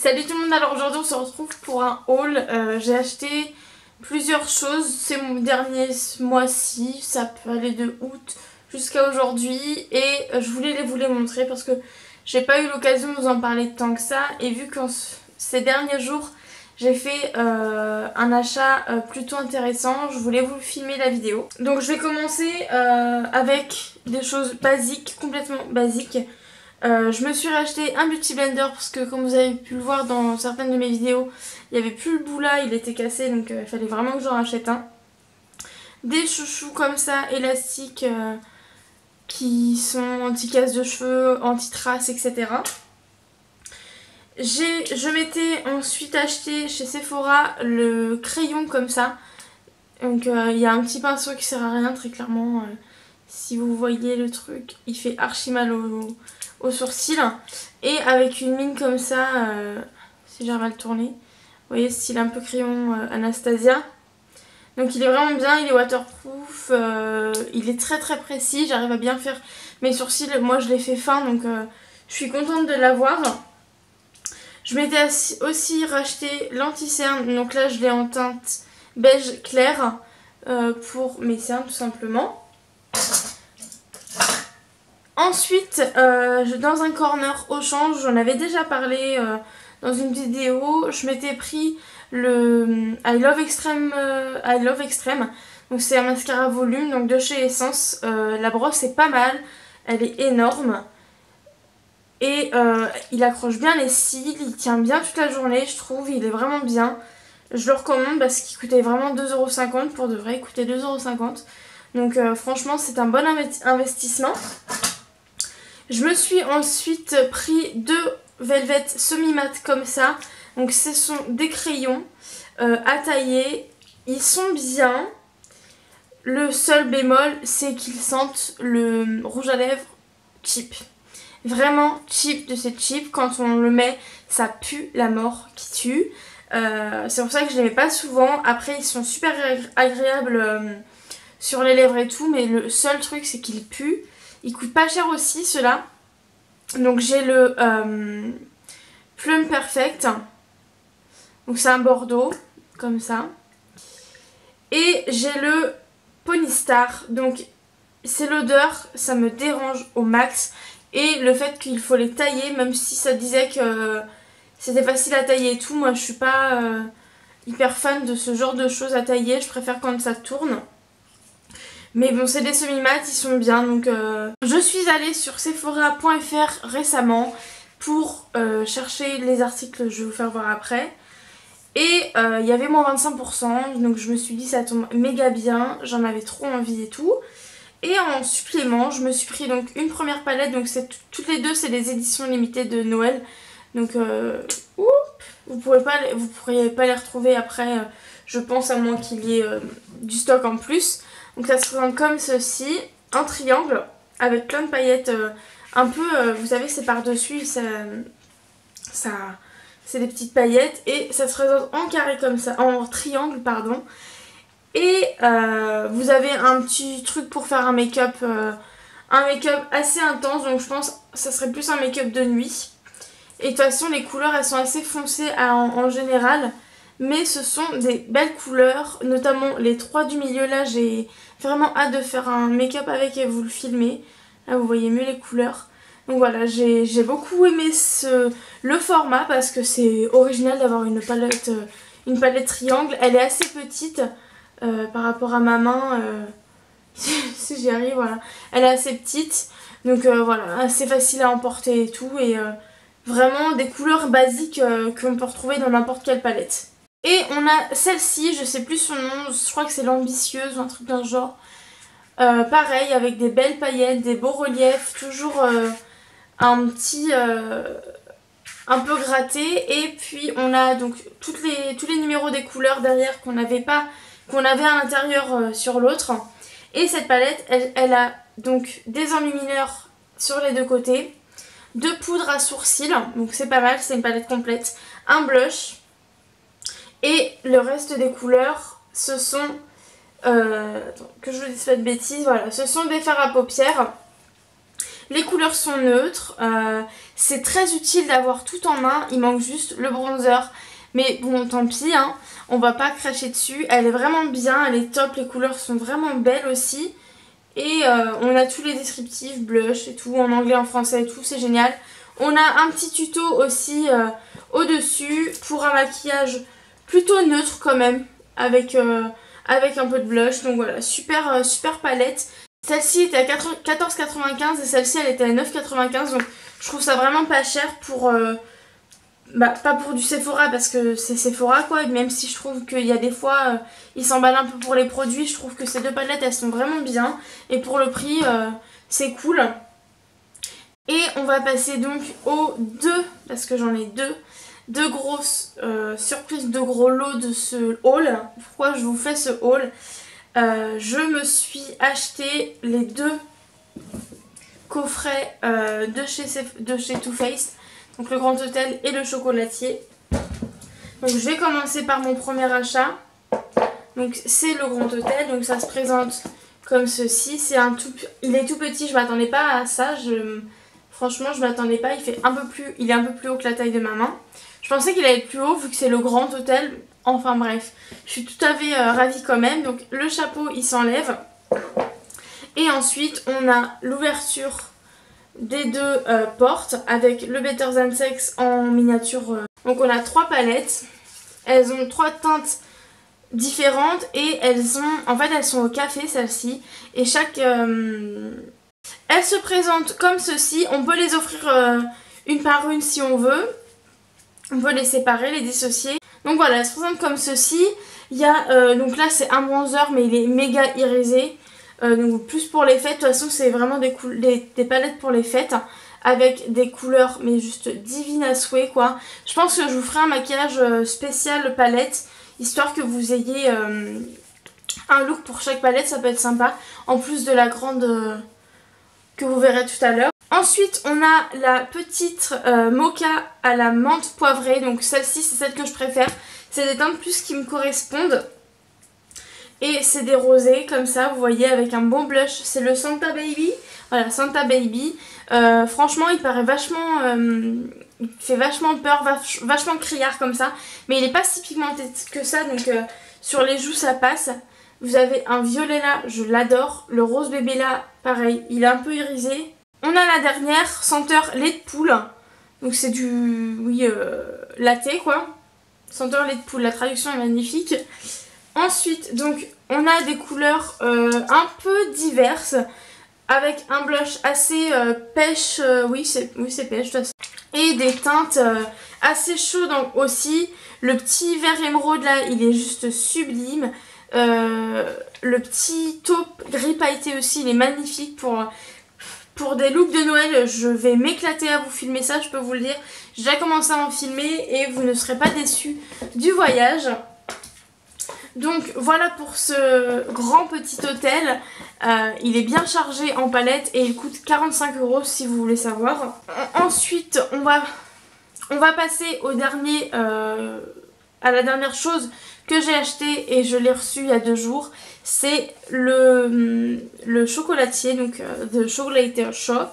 Salut tout le monde, alors aujourd'hui on se retrouve pour un haul. J'ai acheté plusieurs choses, c'est mon dernier mois-ci, ça peut aller de août jusqu'à aujourd'hui et je voulais vous les montrer parce que j'ai pas eu l'occasion de vous en parler tant que ça et vu que ces derniers jours j'ai fait un achat plutôt intéressant, je voulais vous filmer la vidéo. Donc je vais commencer avec des choses basiques, complètement basiques. Je me suis racheté un beauty blender parce que comme vous avez pu le voir dans certaines de mes vidéos, il n'y avait plus le bout là, il était cassé donc il fallait vraiment que j'en rachète un. Des chouchous comme ça, élastiques, qui sont anti-casse de cheveux, anti-traces, etc. Je m'étais ensuite acheté chez Sephora le crayon comme ça. Donc il y a un petit pinceau qui sert à rien très clairement. Si vous voyez le truc, il fait archi mal au sourcil. Et avec une mine comme ça, si j'arrive à le tourner, vous voyez, style un peu crayon Anastasia. Donc il est vraiment bien, il est waterproof, il est très très précis, j'arrive à bien faire mes sourcils. Moi je les fais fins donc je suis contente de l'avoir. Je m'étais aussi racheté l'anti-cerne, donc là je l'ai en teinte beige clair pour mes cernes tout simplement. Ensuite, dans un corner Auchan, j'en avais déjà parlé dans une vidéo, je m'étais pris le I Love Extreme. Donc c'est un mascara volume donc de chez Essence. La brosse est pas mal, elle est énorme. Et il accroche bien les cils, il tient bien toute la journée je trouve, il est vraiment bien. Je le recommande parce qu'il coûtait vraiment 2,50 €, pour de vrai il coûtait 2,50 €. Donc franchement c'est un bon investissement. Je me suis ensuite pris deux Velvet semi-mat comme ça. Donc ce sont des crayons à tailler. Ils sont bien. Le seul bémol c'est qu'ils sentent le rouge à lèvres cheap. Vraiment cheap de ces cheap. Quand on le met ça pue la mort qui tue. C'est pour ça que je les mets pas souvent. Après ils sont super agréables sur les lèvres et tout. Mais le seul truc c'est qu'ils puent. Ils coûtent pas cher aussi ceux-là. Donc j'ai le Plum Perfect. Donc c'est un bordeaux comme ça. Et j'ai le Pony Star. Donc c'est l'odeur, ça me dérange au max. Et le fait qu'il faut les tailler, même si ça disait que c'était facile à tailler et tout. Moi je suis pas hyper fan de ce genre de choses à tailler. Je préfère quand ça tourne. Mais bon, c'est des semi-mat, ils sont bien. Donc je suis allée sur Sephora.fr récemment pour chercher les articles que je vais vous faire voir après. Et il y avait moins 25%, donc je me suis dit ça tombe méga bien, j'en avais trop envie et tout. Et en supplément, je me suis pris donc une première palette, donc toutes les deux c'est les éditions limitées de Noël. Donc vous pourriez pas les retrouver après, je pense, à moins qu'il y ait du stock en plus. Donc ça se présente comme ceci, un triangle avec plein de paillettes un peu, vous savez c'est par-dessus, c'est des petites paillettes et ça se présente en carré comme ça, en triangle pardon. Et vous avez un petit truc pour faire un make-up assez intense, donc je pense que ça serait plus un make-up de nuit. Et de toute façon les couleurs elles sont assez foncées en général. Mais ce sont des belles couleurs, notamment les trois du milieu là, j'ai vraiment hâte de faire un make-up avec et vous le filmer. Là vous voyez mieux les couleurs. Donc voilà, j'ai beaucoup aimé le format parce que c'est original d'avoir une palette triangle. Elle est assez petite par rapport à ma main, si j'y arrive, voilà. Elle est assez petite, donc voilà, assez facile à emporter et tout. Et vraiment des couleurs basiques qu'on peut retrouver dans n'importe quelle palette. Et on a celle-ci, je sais plus son nom, je crois que c'est l'ambitieuse ou un truc d'un genre. Pareil, avec des belles paillettes, des beaux reliefs, toujours un petit un peu gratté. Et puis on a donc tous les numéros des couleurs derrière qu'on avait à l'intérieur sur l'autre. Et cette palette, elle a donc des enlumineurs sur les deux côtés, deux poudres à sourcils, donc c'est pas mal, c'est une palette complète, un blush. Et le reste des couleurs, ce sont, que je vous dise pas de bêtises, voilà, ce sont des fards à paupières. Les couleurs sont neutres. C'est très utile d'avoir tout en main. Il manque juste le bronzer. Mais bon, tant pis, hein. On va pas cracher dessus. Elle est vraiment bien, elle est top. Les couleurs sont vraiment belles aussi. Et on a tous les descriptifs, blush et tout, en anglais, en français et tout, c'est génial. On a un petit tuto aussi au-dessus pour un maquillage plutôt neutre quand même, avec un peu de blush. Donc voilà, super palette. Celle-ci était à 14,95 et celle-ci elle était à 9,95. Donc je trouve ça vraiment pas cher pour... pas pour du Sephora parce que c'est Sephora quoi, et même si je trouve qu'il y a des fois ils s'emballent un peu pour les produits, je trouve que ces deux palettes elles sont vraiment bien et pour le prix c'est cool. Et on va passer donc aux deux, parce que j'en ai deux grosses surprises, deux gros lots de ce haul. Pourquoi je vous fais ce haul? Je me suis acheté les deux coffrets de chez Too Faced. Donc le Grand Hôtel et le chocolatier. Donc je vais commencer par mon premier achat. Donc c'est le Grand Hôtel. Donc ça se présente comme ceci. Il est tout petit, je m'attendais pas à ça. Franchement je m'attendais pas. Il est un peu plus haut que la taille de ma main. Je pensais qu'il allait être plus haut vu que c'est le Grand Hôtel. Enfin bref, je suis tout à fait ravie quand même. Donc le chapeau il s'enlève. Et ensuite on a l'ouverture des deux portes avec le Better Than Sex en miniature. Donc on a trois palettes, elles ont trois teintes différentes et elles sont au café celles-ci et elles se présentent comme ceci. On peut les offrir une par une si on veut, on peut les séparer, les dissocier. Donc voilà, elles se présentent comme ceci. Il y a donc là c'est un bronzer mais il est méga irisé. Donc plus pour les fêtes, de toute façon c'est vraiment des palettes pour les fêtes avec des couleurs mais juste divines à souhait quoi. Je pense que je vous ferai un maquillage spécial palette histoire que vous ayez un look pour chaque palette, ça peut être sympa en plus de la grande que vous verrez tout à l'heure. Ensuite on a la petite mocha à la menthe poivrée, donc celle-ci c'est celle que je préfère, c'est des teintes plus qui me correspondent. Et c'est des rosés comme ça, vous voyez, avec un bon blush. C'est le Santa Baby. Voilà, Santa Baby. Franchement, il paraît vachement... il fait vachement peur, vachement criard comme ça. Mais il n'est pas si pigmenté que ça, donc sur les joues, ça passe. Vous avez un violet là, je l'adore. Le rose bébé là, pareil, il est un peu irisé. On a la dernière, senteur lait de poule. Donc c'est du... oui, latte quoi. Senteur lait de poule, la traduction est magnifique. Ensuite, donc, on a des couleurs un peu diverses, avec un blush assez pêche, oui c'est pêche de toute façon, et des teintes assez chaudes aussi. Le petit vert émeraude là, il est juste sublime. Le petit taupe gris pailleté aussi, il est magnifique pour des looks de Noël. Je vais m'éclater à vous filmer ça, je peux vous le dire. J'ai déjà commencé à en filmer et vous ne serez pas déçus du voyage. Donc voilà pour ce grand petit hôtel, il est bien chargé en palette et il coûte 45 € si vous voulez savoir. Ensuite on va passer au dernier, à la dernière chose que j'ai acheté et je l'ai reçu il y a 2 jours. C'est le chocolatier, donc The Chocolate Shop.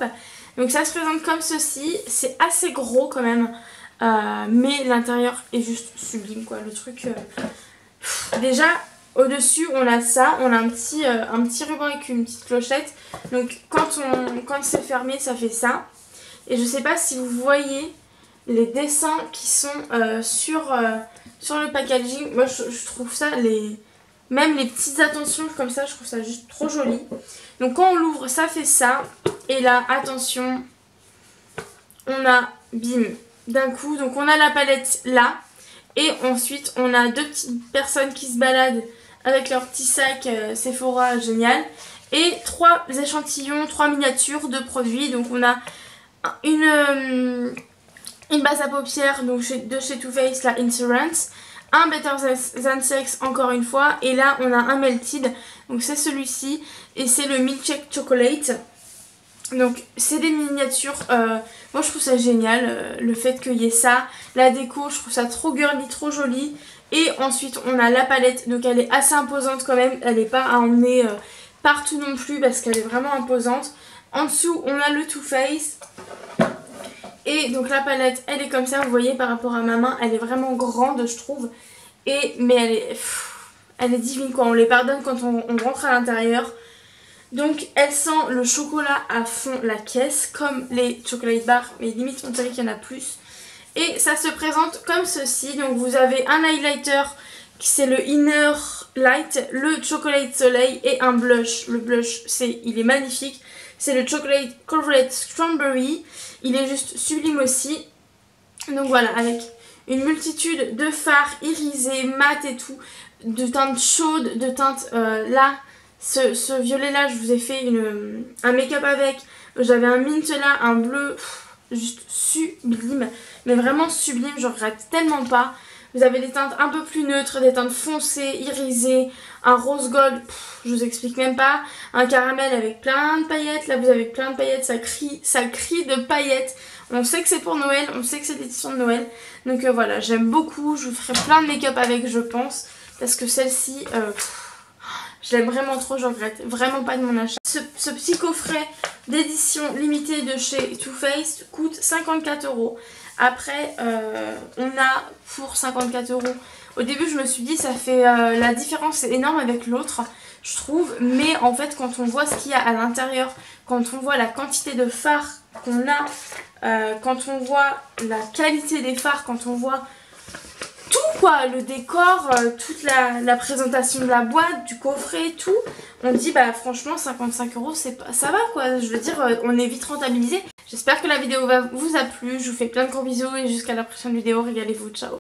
Donc ça se présente comme ceci, c'est assez gros quand même, mais l'intérieur est juste sublime quoi, le truc... Déjà au-dessus on a ça, on a un petit ruban avec une petite clochette. Donc quand c'est fermé ça fait ça. Et je sais pas si vous voyez les dessins qui sont sur le packaging. Moi je trouve ça, même les petites attentions comme ça, je trouve ça juste trop joli. Donc quand on l'ouvre ça fait ça. Et là attention, on a bim d'un coup. Donc on a la palette là. Et ensuite, on a 2 petites personnes qui se baladent avec leur petit sac Sephora, génial. Et 3 échantillons, 3 miniatures de produits. Donc on a une base à paupières donc de chez Too Faced, la Insurance. Un Better Than Sex, encore une fois. Et là, on a un Melted. Donc c'est celui-ci. Et c'est le Milkshake Chocolate. Donc c'est des miniatures, moi je trouve ça génial, le fait qu'il y ait ça, la déco, je trouve ça trop girly, trop joli. Et ensuite on a la palette, donc elle est assez imposante quand même, elle n'est pas à emmener partout non plus parce qu'elle est vraiment imposante. En dessous, on a le Too Faced. Et donc la palette, elle est comme ça, vous voyez, par rapport à ma main, elle est vraiment grande, je trouve. Mais elle est divine, quoi. On les pardonne quand on rentre à l'intérieur. Donc elle sent le chocolat à fond la caisse, comme les chocolate bars, mais limite on dirait qu'il y en a plus. Et ça se présente comme ceci. Donc vous avez un highlighter, c'est le Inner Light, le Chocolate Soleil et un blush. Le blush, il est magnifique. C'est le Chocolate Covered Strawberry. Il est juste sublime aussi. Donc voilà, avec une multitude de fards irisés, mat et tout, de teintes chaudes, de teintes là. Ce violet là, je vous ai fait un make-up avec. J'avais un mint là, un bleu, juste sublime. Mais vraiment sublime, je regrette tellement pas. Vous avez des teintes un peu plus neutres, des teintes foncées, irisées, un rose gold, je vous explique même pas. Un caramel avec plein de paillettes, là vous avez plein de paillettes, ça crie de paillettes. On sait que c'est pour Noël, on sait que c'est l'édition de Noël. Donc voilà, j'aime beaucoup, je vous ferai plein de make-up avec je pense. Parce que celle-ci... je l'aime vraiment trop, je regrette vraiment pas de mon achat. Ce petit coffret d'édition limitée de chez Too Faced coûte 54 €. Après, on a pour 54 €. Au début, je me suis dit, ça fait la différence est énorme avec l'autre, je trouve. Mais en fait, quand on voit ce qu'il y a à l'intérieur, quand on voit la quantité de fards qu'on a, quand on voit la qualité des fards, quand on voit... tout quoi, le décor, toute la présentation de la boîte, du coffret, tout. On dit bah franchement 55 €, ça va quoi, je veux dire on est vite rentabilisé. J'espère que la vidéo vous a plu, je vous fais plein de gros bisous et jusqu'à la prochaine vidéo, régalez-vous, ciao.